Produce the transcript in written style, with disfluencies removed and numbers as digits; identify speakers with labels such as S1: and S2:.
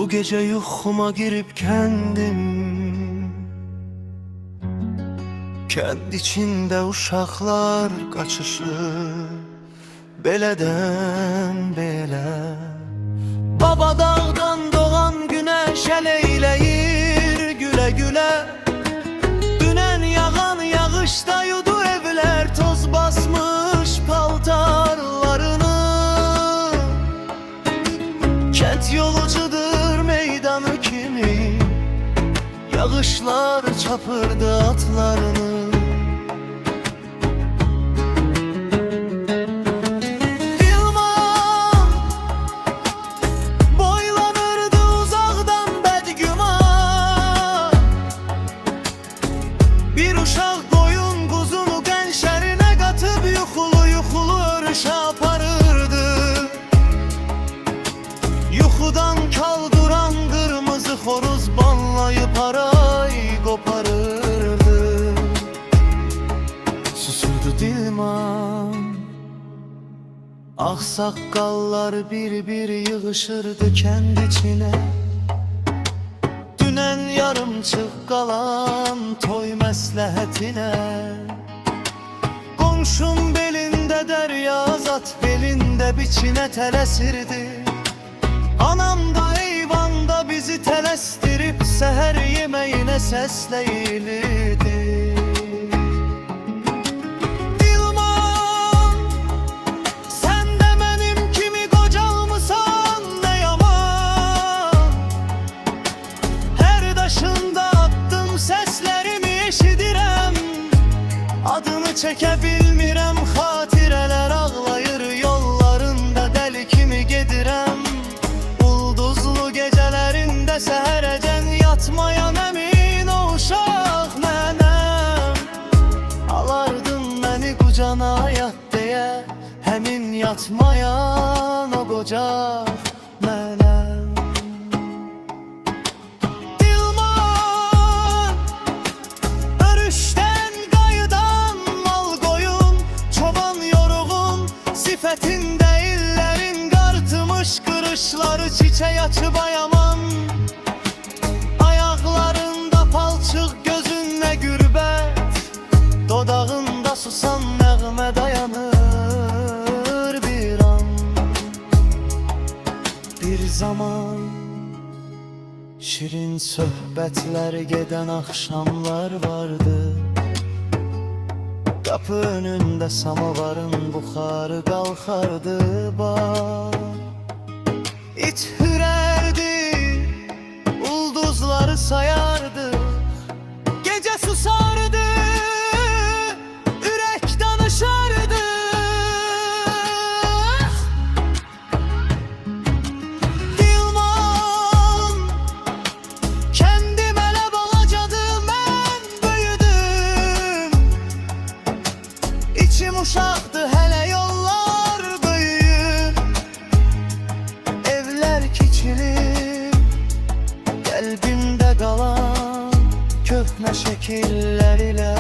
S1: Bu gece yuxuma girip kendim, kendi içinde uşaqlar qaçışır belədən belə. Baba dağdan doğan güneş el eyleyir güle güle. Dünen yağan yağışta yudu evler, toz basmış paltarlarını. Kent yolucudur meydanı kimi, yağışlar çapırdı atlarını. Bir uşaq qoyun quzunu qənşərinə qatıb yuxulu örüşə aparırdı. Yuxudan kalduran qırmızı xoruz banlayıb haray qoparırdı. Susurdu Dilman, ağsaqqallar bir yığışırdı kənd içinə. Dünen yarımçıq qalan toy məsləhətinə. Qonşum belində dərya, zat belində biçinə tələsirdi. Anam da eyvanda bizi tələsdirib səhər yeməyinə səsləyilirdi. Adını çəkə bilmirəm, xatirələr ağlayır yollarında, dəli kimi gedirəm. Ulduzlu gecələrində səhərəcən yatmayan əmin o uşaq mənəm. Alardın məni qucana yat deyə, həmin yatmayan o qoca mənəm. Sifətində illərin qartımış qırışları, çiçək açıb ayaman. Ayaqlarında palçıq, gözündə gürbət, dodağında susan nəğmə dayanır bir an. Bir zaman şirin söhbətlər gedən axşamlar vardı. Kapı önünde samovarın buxarı qalxardı bax. İç hürərdi, ulduzları sayardı. Gecə susardı, ürək danışardı. Dilman, kendim elə balacadı, mən böyüdüm. İçim uşaqdı, hələ yollar böyüyür. Evlər kiçilir, qəlbimdə qalan köhnə şəkillər ilə.